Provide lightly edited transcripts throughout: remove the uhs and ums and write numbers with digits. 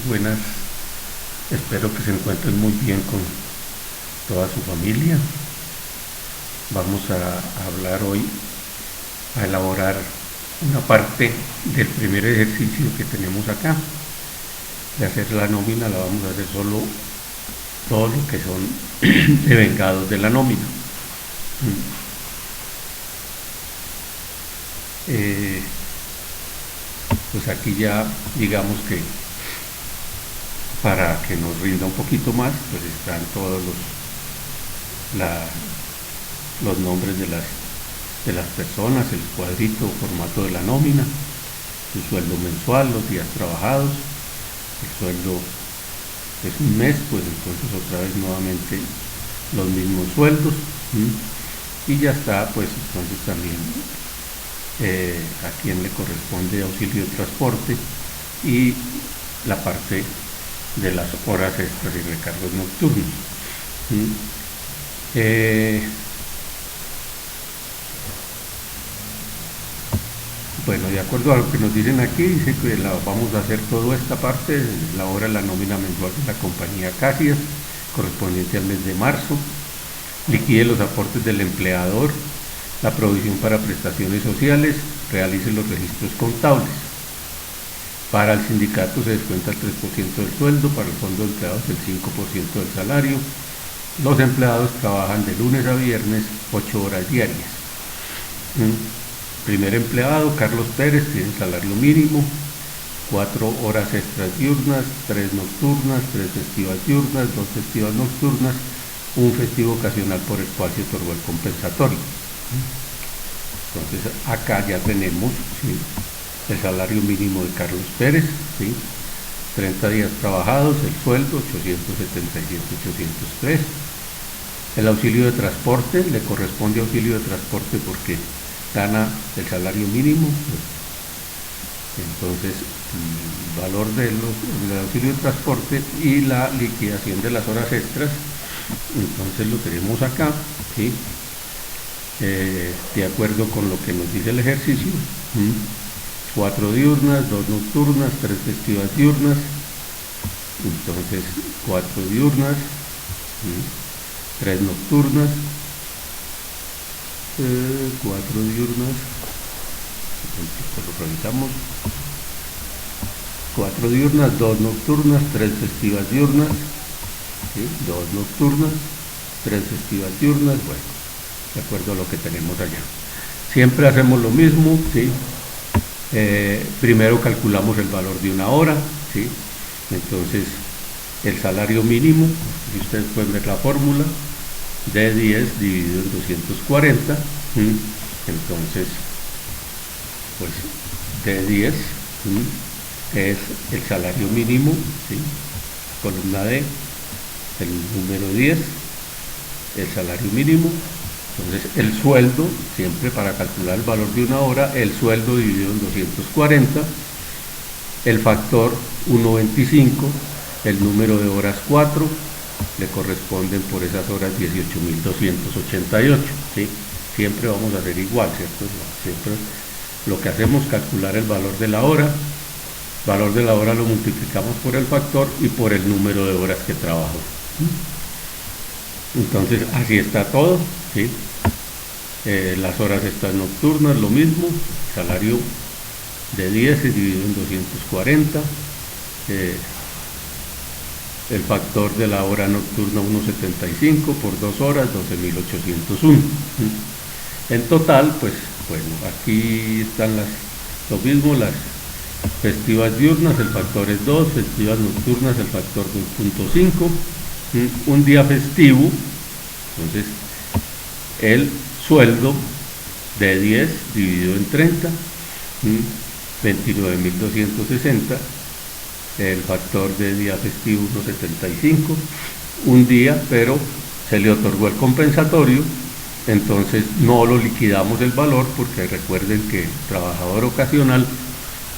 buenas. Espero que se encuentren muy bien con toda su familia. Vamos a hablar hoy, a elaborar una parte del primer ejercicio que tenemos acá. De hacer la nómina la vamos a hacer solo todo lo que son devengados de la nómina. Pues aquí ya digamos que para que nos rinda un poquito más, pues están todos los nombres de las personas, el cuadrito o formato de la nómina, su sueldo mensual, los días trabajados, el sueldo es un mes, pues entonces otra vez nuevamente los mismos sueldos, y ya está, pues entonces también a quien le corresponde auxilio de transporte y la parte de las horas extras y recargos nocturnos. Bueno, de acuerdo a lo que nos dicen aquí, dice que vamos a hacer toda esta parte, la hora de la nómina mensual de la compañía Caxias, correspondiente al mes de marzo, liquide los aportes del empleador, la provisión para prestaciones sociales, realice los registros contables. Para el sindicato se descuenta el 3% del sueldo, para el fondo de empleados el 5% del salario. Los empleados trabajan de lunes a viernes 8 horas diarias. Primer empleado, Carlos Pérez, tiene salario mínimo, 4 horas extras diurnas, 3 nocturnas, 3 festivas diurnas, 2 festivas nocturnas, un festivo ocasional por espacio otorgó el compensatorio. Entonces acá ya tenemos, ¿sí?, el salario mínimo de Carlos Pérez, ¿sí?, 30 días trabajados, el sueldo 877.803. El auxilio de transporte, le corresponde auxilio de transporte porque gana el salario mínimo, pues, entonces el valor del auxilio de transporte y la liquidación de las horas extras, entonces lo tenemos acá, ¿sí?, de acuerdo con lo que nos dice el ejercicio. 4 diurnas, 2 nocturnas, 3 festivas diurnas, entonces 4 diurnas, 3 nocturnas, 4 diurnas, lo revisamos, 4 diurnas, 2 nocturnas, 3 festivas diurnas, ¿sí?, 2 nocturnas, 3 festivas diurnas, bueno, de acuerdo a lo que tenemos allá. Siempre hacemos lo mismo, ¿sí? Primero calculamos el valor de una hora, ¿sí? Entonces el salario mínimo, si ustedes pueden ver la fórmula, de 10 dividido en 240, entonces pues de 10 es el salario mínimo, ¿sí?, columna D, el número 10, el salario mínimo. Entonces el sueldo, siempre para calcular el valor de una hora, el sueldo dividido en 240, el factor 1.25, el número de horas 4, le corresponden por esas horas 18.288, ¿sí? Siempre vamos a hacer igual, ¿cierto? Siempre lo que hacemos es calcular el valor de la hora lo multiplicamos por el factor y por el número de horas que trabajó. Entonces así está todo, ¿sí? Las horas extras nocturnas lo mismo, salario de 10 dividido en 240, el factor de la hora nocturna 1.75 por 2 horas 12.801. En total, pues bueno, aquí están lo mismo, las festivas diurnas, el factor es 2, festivas nocturnas, el factor 2.5, un día festivo, entonces el sueldo de 10 dividido en 30, 29.260, el factor de día festivo 1.75, un día, pero se le otorgó el compensatorio, entonces no lo liquidamos el valor porque recuerden que el trabajador ocasional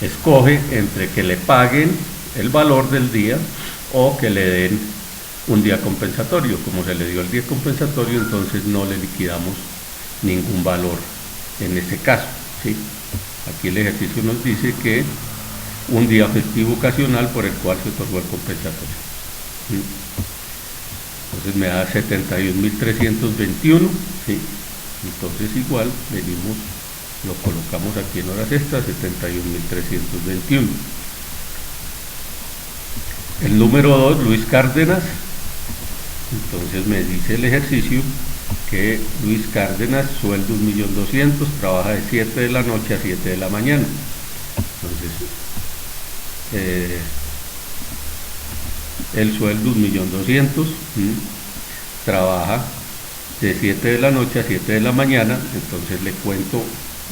escoge entre que le paguen el valor del día o que le den un día compensatorio. Como se le dio el día compensatorio, entonces no le liquidamos ningún valor en ese caso, ¿sí? Aquí el ejercicio nos dice que un día festivo ocasional por el cual se otorgó el compensatorio. ¿Sí? Entonces me da 71.321, ¿sí? Entonces igual venimos, lo colocamos aquí en horas extras, 71.321. El número 2, Luis Cárdenas. Entonces me dice el ejercicio que Luis Cárdenas, sueldo 1.200.000, trabaja de 7 de la noche a 7 de la mañana. Entonces, el sueldo 1.200.000, trabaja de 7 de la noche a 7 de la mañana, entonces le cuento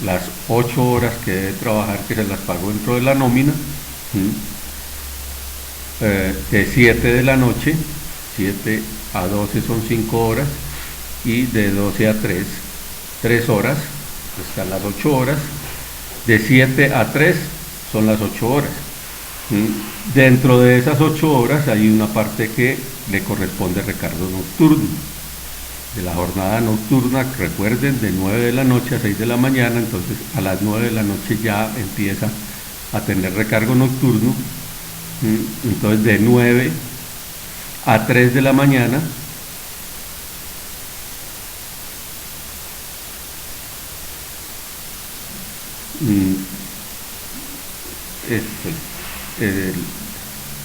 las 8 horas que debe trabajar, que se las pago dentro de la nómina. De 7 de la noche, 7 a 12 son 5 horas, y de 12 a 3 horas, están las 8 horas, de 7 a 3 son las 8 horas. Dentro de esas 8 horas hay una parte que le corresponde recargo nocturno. De la jornada nocturna, recuerden, de 9 de la noche a 6 de la mañana, entonces a las 9 de la noche ya empieza a tener recargo nocturno. Entonces de 9 a 3 de la mañana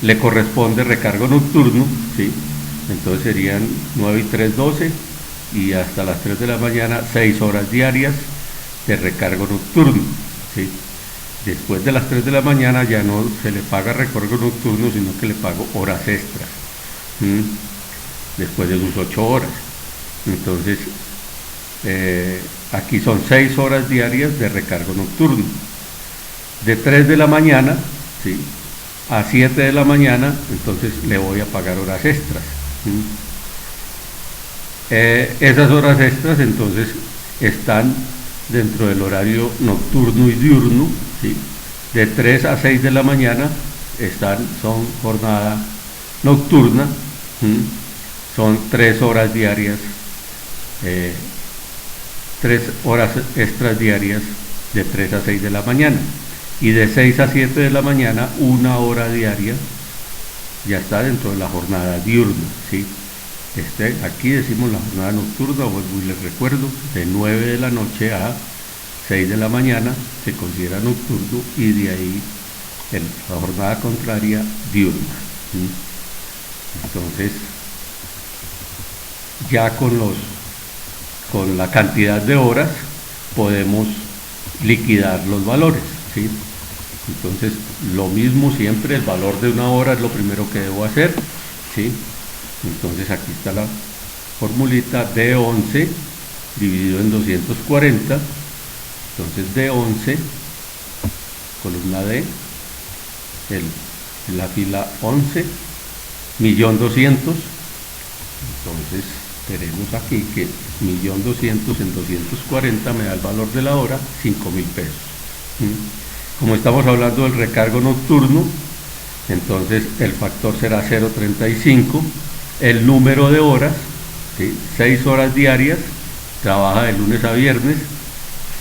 le corresponde recargo nocturno, ¿sí? Entonces serían 9 y 3, 12, y hasta las 3 de la mañana 6 horas diarias de recargo nocturno, ¿sí? Después de las 3 de la mañana ya no se le paga recargo nocturno, sino que le pago horas extras, después de sus 8 horas. Entonces, aquí son 6 horas diarias de recargo nocturno. De 3 de la mañana, ¿sí?, a 7 de la mañana, entonces le voy a pagar horas extras. Esas horas extras entonces están dentro del horario nocturno y diurno, ¿sí? De 3 a 6 de la mañana son jornada nocturna, son 3 horas diarias, 3 horas extras diarias de 3 a 6 de la mañana, y de 6 a 7 de la mañana 1 hora diaria ya está dentro de la jornada diurna, ¿sí? Aquí decimos la jornada nocturna, vuelvo y les recuerdo, de 9 de la noche a 6 de la mañana se considera nocturno, y de ahí la jornada contraria diurna. Entonces, ya con la cantidad de horas podemos liquidar los valores, ¿sí? Entonces, lo mismo siempre, el valor de una hora es lo primero que debo hacer, ¿sí? Entonces aquí está la formulita: D11 dividido en 240, entonces D11, columna D, en la fila 11, 1.200.000, entonces tenemos aquí que 1.200.000 en 240 me da el valor de la hora, 5.000 pesos. Como estamos hablando del recargo nocturno, entonces el factor será 0.35, el número de horas, ¿sí?, 6 horas diarias, trabaja de lunes a viernes,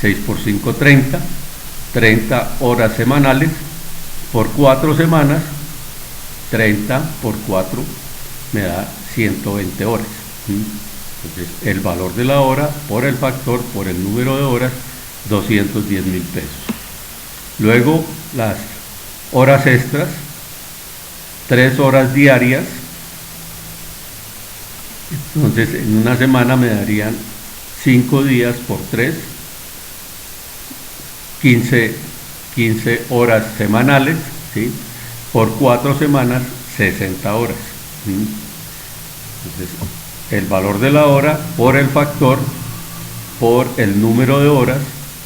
6 por 5, 30, 30 horas semanales, por 4 semanas, 30 por 4 me da 120 horas. Entonces el valor de la hora por el factor, por el número de horas, 210.000 pesos. Luego las horas extras, 3 horas diarias, entonces en una semana me darían 5 días por 3, 15 horas semanales, ¿sí?, por 4 semanas, 60 horas. Entonces el valor de la hora por el factor, por el número de horas,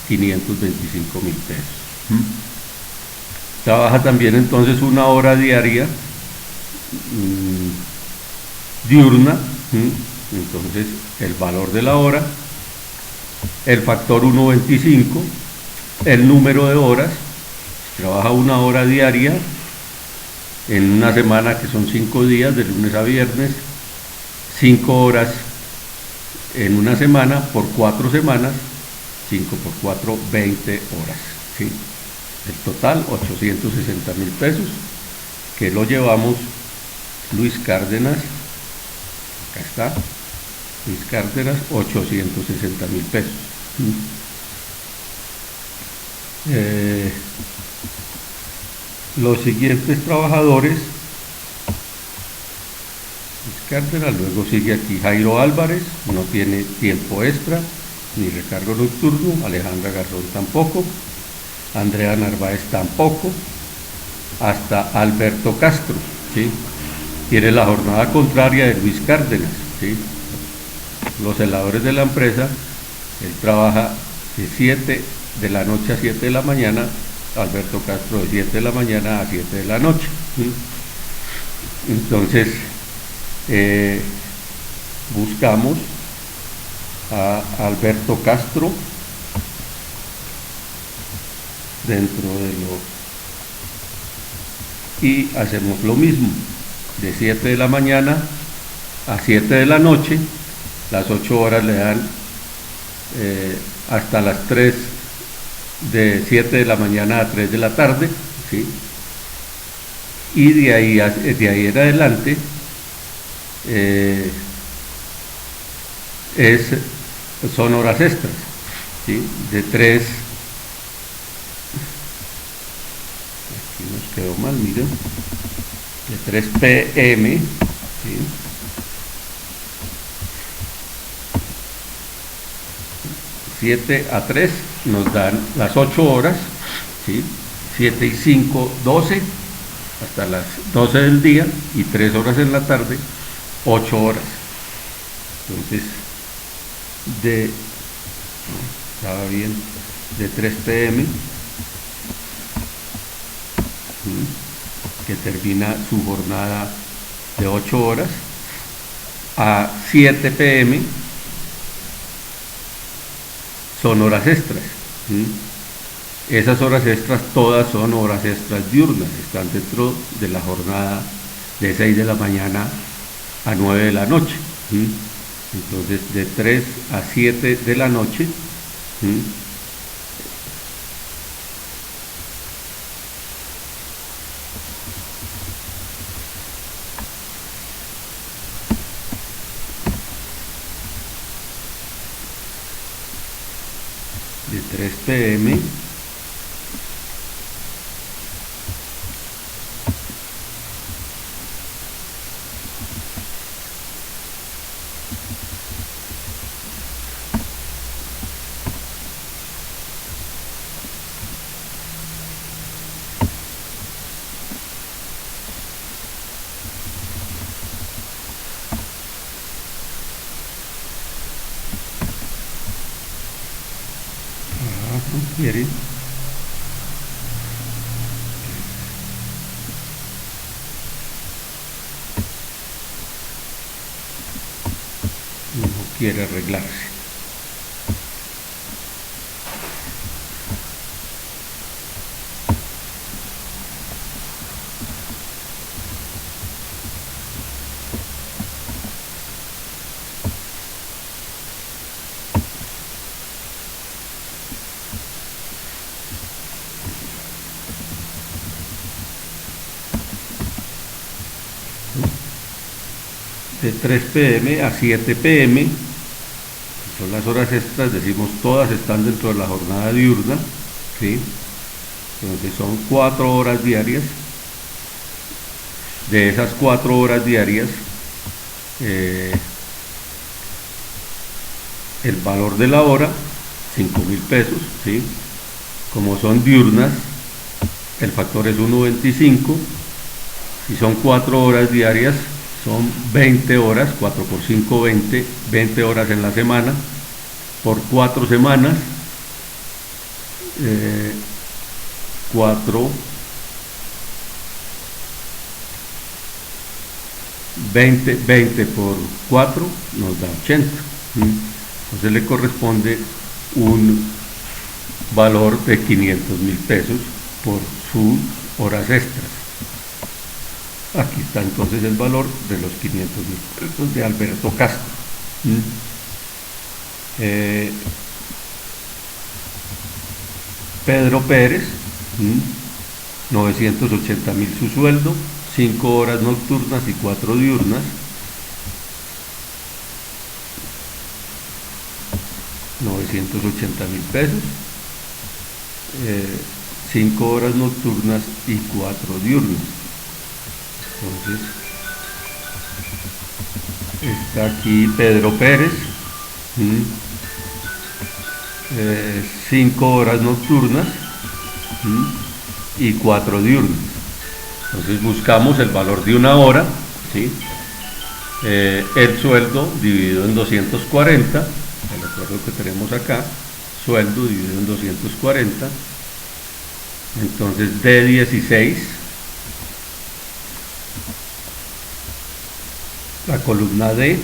525.000 pesos. Trabaja también entonces 1 hora diaria diurna, entonces el valor de la hora, el factor 1.25, el número de horas, trabaja 1 hora diaria en una semana, que son 5 días, de lunes a viernes, 5 horas en una semana, por 4 semanas, 5 por 4, 20 horas, ¿sí? El total, 860.000 pesos, que lo llevamos Luis Cárdenas, acá está, Luis Cárdenas, 860.000 pesos. Los siguientes trabajadores, Luis Cárdenas, luego sigue aquí Jairo Álvarez, no tiene tiempo extra, ni recargo nocturno, Alejandra Garzón tampoco, Andrea Narváez tampoco, hasta Alberto Castro, ¿sí? Tiene la jornada contraria de Luis Cárdenas, ¿sí? Los celadores de la empresa, él trabaja de 7 de la noche a 7 de la mañana, Alberto Castro de 7 de la mañana a 7 de la noche, ¿sí? Entonces, buscamos a Alberto Castro dentro de lo, y hacemos lo mismo, de 7 de la mañana a 7 de la noche, las 8 horas le dan hasta las 3, de 7 de la mañana a 3 de la tarde, ¿sí? Y de ahí en adelante son horas extras, ¿sí? De 3, aquí nos quedó mal, miren, de 3 p.m., ¿sí? ...7 a 3 nos dan las 8 horas, ¿sí? 7 y 5, 12, hasta las 12 del día, y 3 horas en la tarde, 8 horas. Entonces, estaba bien, de 3 p.m., ¿sí? Que termina su jornada de 8 horas, a 7 p.m., son horas extras, ¿sí? Esas horas extras todas son horas extras diurnas, están dentro de la jornada de 6 de la mañana a 9 de la noche, ¿sí? Entonces, de 3 a 7 de la noche, ¿sí? De 3 p.m. Quiere no quiere arreglarse. De 3 p.m. a 7 p.m., son las horas extras, decimos todas están dentro de la jornada diurna, ¿sí? Entonces son 4 horas diarias. De esas 4 horas diarias, el valor de la hora, 5.000 pesos, ¿sí? Como son diurnas, el factor es 1.25, si son 4 horas diarias, son 20 horas, 4 por 5, 20 horas en la semana, por 4 semanas, 4, 20 por 4 nos da 80. Entonces le corresponde un valor de 500.000 pesos por sus horas extras. Aquí está entonces el valor de los 500.000 pesos de Alberto Castro. Pedro Pérez, ¿Mm? 980.000 su sueldo, 5 horas nocturnas y 4 diurnas. 980.000 pesos, 5 horas nocturnas y 4 diurnas. Entonces está aquí Pedro Pérez, 5 horas nocturnas y 4 diurnas. Entonces buscamos el valor de una hora, ¿sí? El sueldo dividido en 240, el acuerdo que tenemos acá, sueldo dividido en 240, entonces D16, la columna D,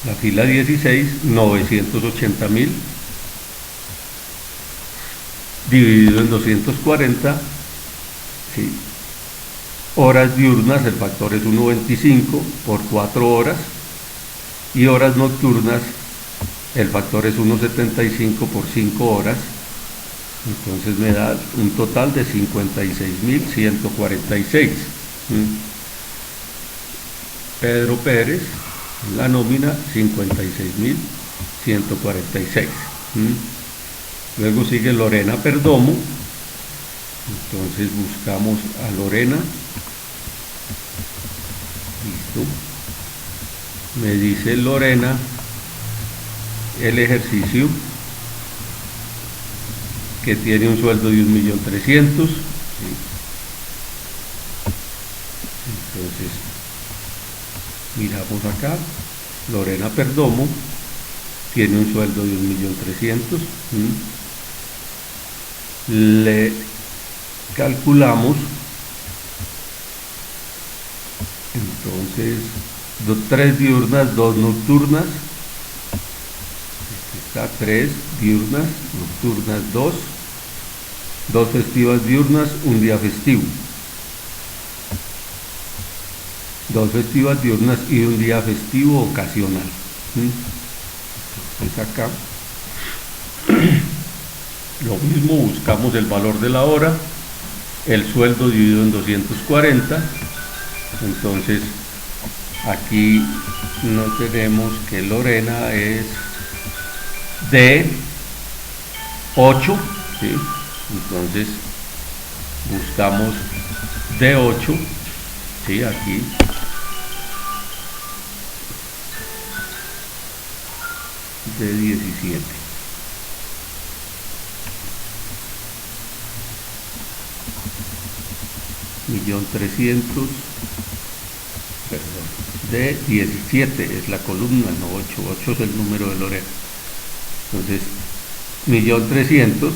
la fila 16, 980.000 dividido en 240, ¿sí? Horas diurnas, el factor es 1.25 por 4 horas, y horas nocturnas, el factor es 1.75 por 5 horas, entonces me da un total de 56.146. Pedro Pérez, la nómina 56.146. Luego sigue Lorena Perdomo, entonces buscamos a Lorena, listo, me dice Lorena el ejercicio que tiene un sueldo de 1.300.000, ¿sí? Entonces miramos acá, Lorena Perdomo tiene un sueldo de 1.300.000, le calculamos entonces 3 diurnas, 2 nocturnas, está 3 diurnas, nocturnas 2 festivas diurnas, un día festivo, 2 festivas diurnas y un día festivo ocasional. Entonces acá lo mismo, buscamos el valor de la hora, el sueldo dividido en 240, entonces aquí no tenemos que Lorena es de 8, ¿sí? Entonces buscamos de 8, ¿sí? Aquí de 17. $1.300.000, perdón, de 17 es la columna, no 8, 8 es el número de Lorena. Entonces, 1.300.000,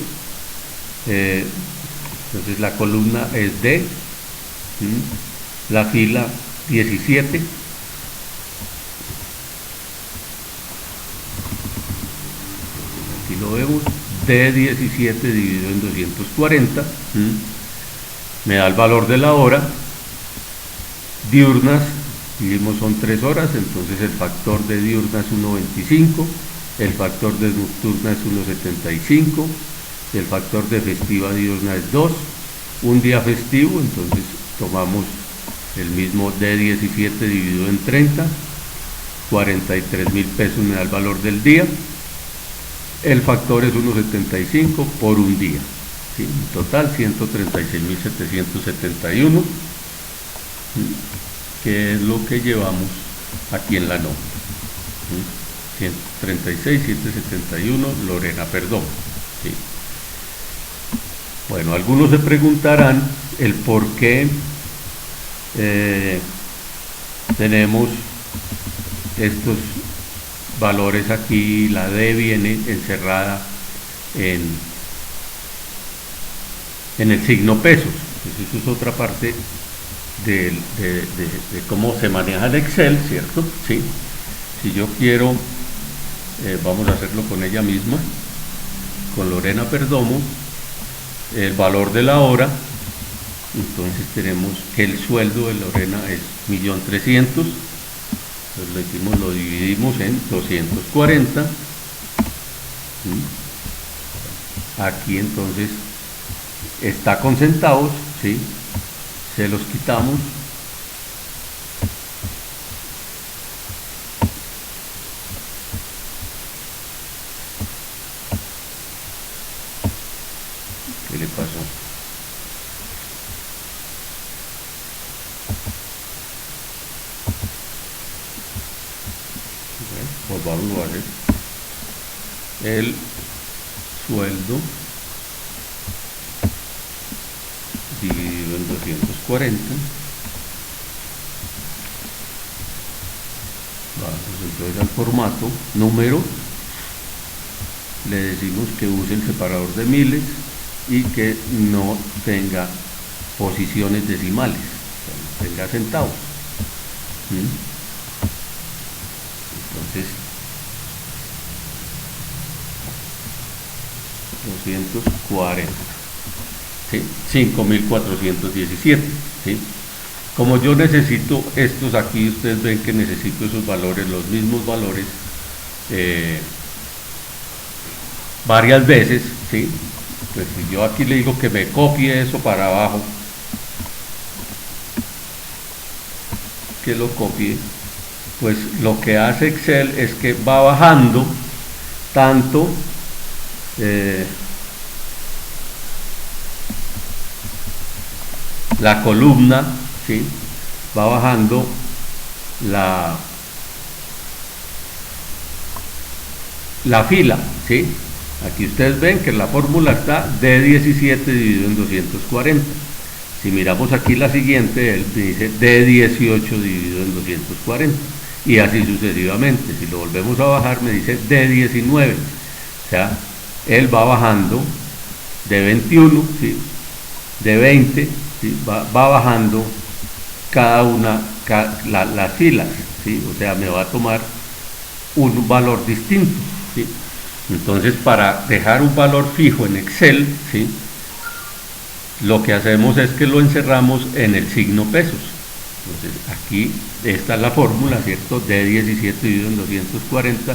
entonces la columna es D, la fila 17, aquí lo vemos, D17 dividido en 240, me da el valor de la hora. Diurnas, vimos son 3 horas, entonces el factor de diurna es 1.25, el factor de nocturna es 1.75, el factor de festiva diurna es 2, un día festivo, entonces tomamos el mismo D17 dividido en 30, 43.000 pesos me da el valor del día, el factor es 1.75 por un día, ¿sí? En total 136.771, que es lo que llevamos aquí en la nómina. 136.771 Lorena Perdomo, ¿sí? Bueno, algunos se preguntarán el por qué tenemos estos valores aquí, la D viene encerrada en el signo pesos. Pues eso es otra parte de cómo se maneja el Excel, ¿cierto? ¿Sí? Si yo quiero, vamos a hacerlo con ella misma, con Lorena Perdomo, el valor de la hora, entonces tenemos que el sueldo de Lorena es 1.300.000, entonces lo dividimos en 240, aquí entonces está con centavos, ¿sí? Se los quitamos. ¿Qué le pasó? Pues vamos a hacer el sueldo dividido en 240. Vamos entonces al formato número, le decimos que use el separador de miles y que no tenga posiciones decimales, o sea, no tenga centavos. Entonces 240, ¿sí? 5417, ¿sí? Como yo necesito estos aquí, ustedes ven que necesito esos valores, los mismos valores, varias veces, ¿sí? Pues si yo aquí le digo que me copie eso para abajo, que lo copie, pues lo que hace Excel es que va bajando tanto la columna, ¿sí? Va bajando la fila, ¿sí? Aquí ustedes ven que la fórmula está D17 dividido en 240. Si miramos aquí la siguiente, él dice D18 dividido en 240. Y así sucesivamente. Si lo volvemos a bajar, me dice D19. O sea, él va bajando de 21, ¿sí? De 20, ¿sí? Va bajando cada una, las filas, ¿sí? O sea, me va a tomar un valor distinto, ¿sí? Entonces, para dejar un valor fijo en Excel, ¿sí? Lo que hacemos es que lo encerramos en el signo pesos. Entonces, aquí esta es la fórmula, ¿cierto? D17 dividido en 240.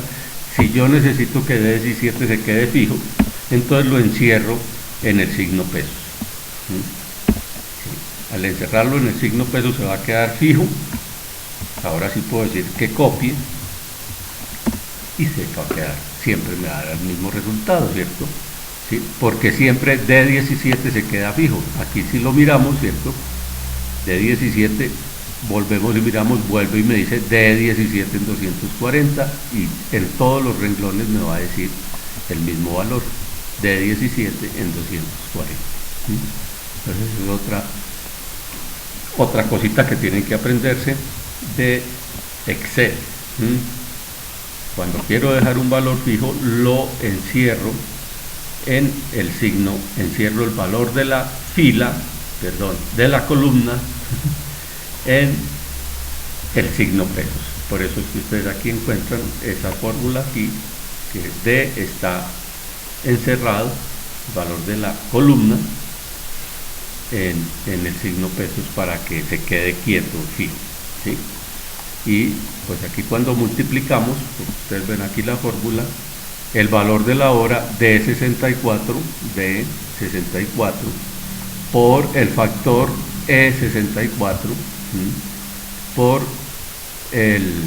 Si yo necesito que D17 se quede fijo, entonces lo encierro en el signo pesos. ¿Sí? Al encerrarlo en el signo pesos se va a quedar fijo. Ahora sí puedo decir que copie y se va a quedar. Siempre me va a dar el mismo resultado, ¿cierto? ¿Sí? Porque siempre D17 se queda fijo. Aquí si lo miramos, ¿cierto? D17, volvemos y miramos, vuelve y me dice D17 en 240 y en todos los renglones me va a decir el mismo valor, D17 en 240. ¿Sí? Entonces es otra cosita que tienen que aprenderse de Excel. ¿Sí? Cuando quiero dejar un valor fijo, lo encierro en el signo, encierro el valor de la fila, perdón, de la columna en el signo pesos. Por eso es que ustedes aquí encuentran esa fórmula aquí, que D está encerrado, el valor de la columna en el signo pesos para que se quede quieto, fijo, ¿sí? Y pues aquí cuando multiplicamos, pues ustedes ven aquí la fórmula, el valor de la hora D64 por el factor E64 por el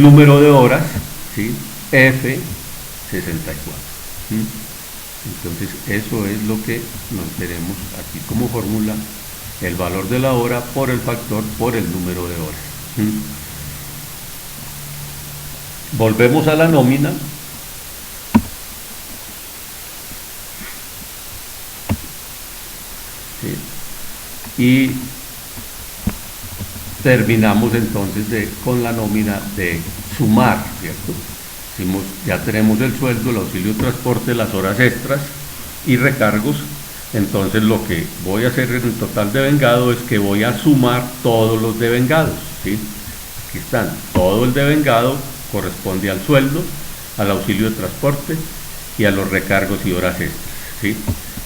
número de horas, ¿sí? F64. Entonces eso es lo que nos tenemos aquí como fórmula, el valor de la hora por el factor por el número de horas. Volvemos a la nómina. ¿Sí? Y terminamos entonces con la nómina de sumar, ¿cierto? Ya tenemos el sueldo, el auxilio de transporte, las horas extras y recargos. Entonces lo que voy a hacer en el total de devengado es que voy a sumar todos los devengados, ¿sí? Aquí están, todo el devengado corresponde al sueldo, al auxilio de transporte y a los recargos y horas extras, ¿sí?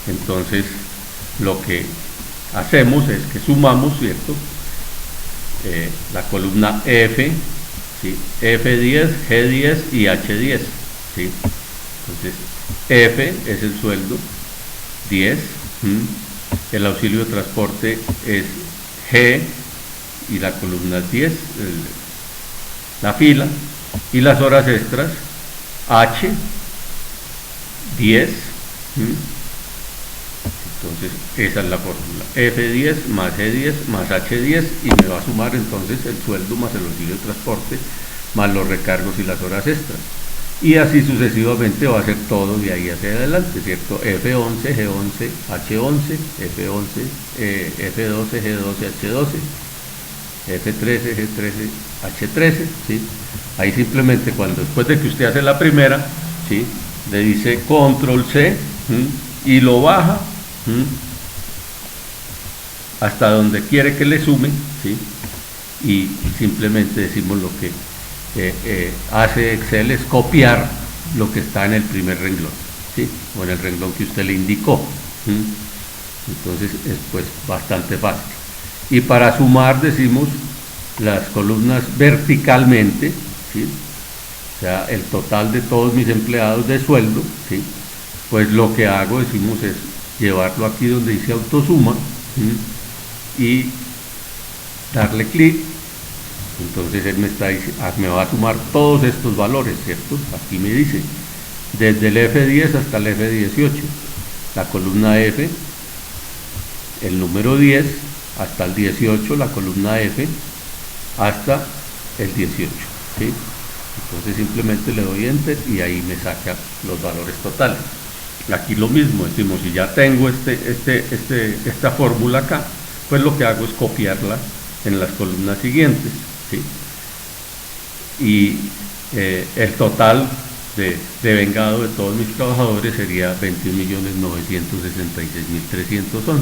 Entonces lo que hacemos es que sumamos, ¿cierto? La columna F, ¿sí? F10, G10 y H10, ¿sí? Entonces F es el sueldo, 10. El auxilio de transporte es G y la columna es 10, la fila, y las horas extras, H, 10. Entonces esa es la fórmula, F10 más G10 más H10, y me va a sumar entonces el sueldo más el auxilio de transporte más los recargos y las horas extras, y así sucesivamente va a ser todo de ahí hacia adelante, ¿cierto? F11, G11, H11, F11, F12, G12, H12, F13, G13, H13, ¿sí? Ahí simplemente cuando después de que usted hace la primera, ¿sí?, le dice control C, y lo baja hasta donde quiere que le sume, ¿sí?, y simplemente decimos lo que hace Excel es copiar lo que está en el primer renglón, ¿sí?, o en el renglón que usted le indicó. Entonces es pues bastante fácil. Y para sumar decimos las columnas verticalmente, ¿sí?, o sea, el total de todos mis empleados de sueldo, ¿sí?, pues lo que hago, decimos, es llevarlo aquí donde dice autosuma, y darle clic. Entonces él me va a sumar todos estos valores, ¿cierto? Aquí me dice, desde el F10 hasta el F18, la columna F, el número 10, hasta el 18, la columna F, hasta el 18, ¿sí? Entonces simplemente le doy enter y ahí me saca los valores totales. Aquí lo mismo, decimos, si ya tengo esta fórmula acá, pues lo que hago es copiarla en las columnas siguientes, ¿sí? Y el total de vengado de todos mis trabajadores sería 21.966.311.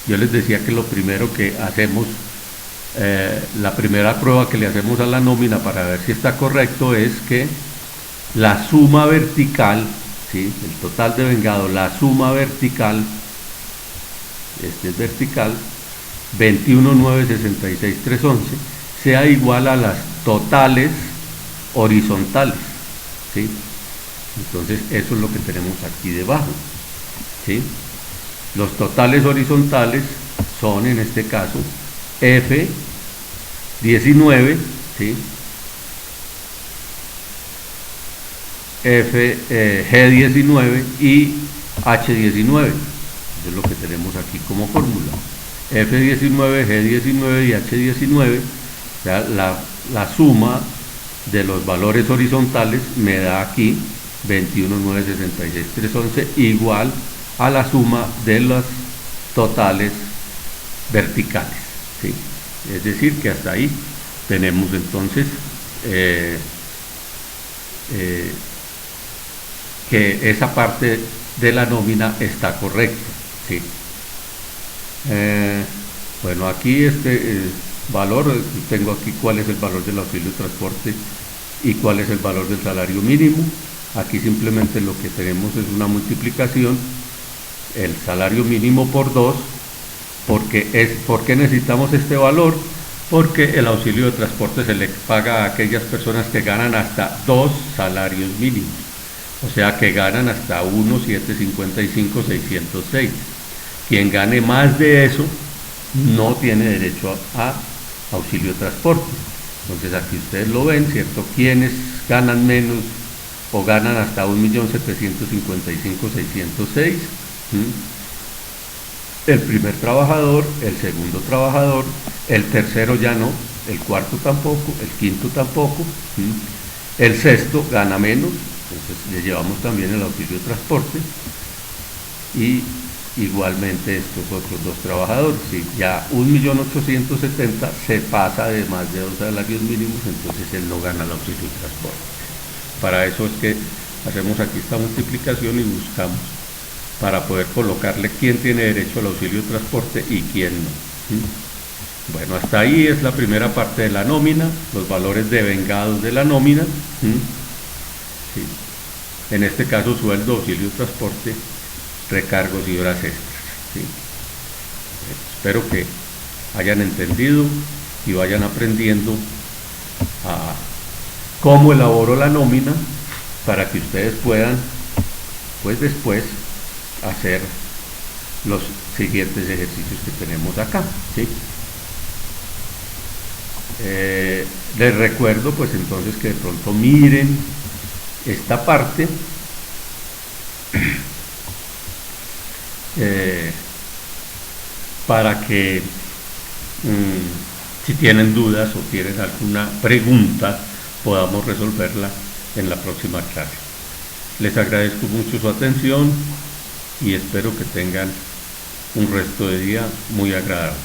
Yo les decía que lo primero que hacemos, la primera prueba que le hacemos a la nómina para ver si está correcto es que la suma vertical, ¿sí?, el total de vengado, la suma vertical, este es vertical, 21.966.311, sea igual a las totales horizontales, ¿sí? Entonces eso es lo que tenemos aquí debajo, ¿sí? Los totales horizontales son en este caso F19, ¿sí?, G19 y H19. Eso es lo que tenemos aquí como fórmula. F19, G19 y H19, o sea, la suma de los valores horizontales me da aquí 21.966.311 igual a la suma de los totales verticales, ¿sí? Es decir, que hasta ahí tenemos entonces que esa parte de la nómina está correcta, ¿sí? Bueno, aquí este valor, tengo aquí cuál es el valor del auxilio de transporte y cuál es el valor del salario mínimo. Aquí simplemente lo que tenemos es una multiplicación, el salario mínimo por 2, ¿por qué necesitamos este valor? Porque el auxilio de transporte se le paga a aquellas personas que ganan hasta 2 salarios mínimos, o sea que ganan hasta 1,755,606. Quien gane más de eso no tiene derecho a auxilio de transporte. Entonces aquí ustedes lo ven, ¿cierto? Quienes ganan menos o ganan hasta 1,755,606, el primer trabajador, el segundo trabajador, el tercero ya no, el cuarto tampoco, el quinto tampoco, el sexto gana menos, entonces le llevamos también el auxilio de transporte, y igualmente estos otros dos trabajadores. Si ya 1.870.000 se pasa de más de 2 salarios mínimos, entonces él no gana el auxilio de transporte. Para eso es que hacemos aquí esta multiplicación y buscamos para poder colocarle quién tiene derecho al auxilio de transporte y quién no. Bueno, hasta ahí es la primera parte de la nómina, los valores devengados de la nómina. Sí. En este caso sueldo, auxilio de transporte, recargos y horas extras, ¿sí? Espero que hayan entendido y vayan aprendiendo a cómo elaboro la nómina para que ustedes puedan pues después hacer los siguientes ejercicios que tenemos acá, ¿sí? Les recuerdo pues entonces que de pronto miren esta parte para que si tienen dudas o tienen alguna pregunta podamos resolverla en la próxima clase. Les agradezco mucho su atención y espero que tengan un resto de día muy agradable.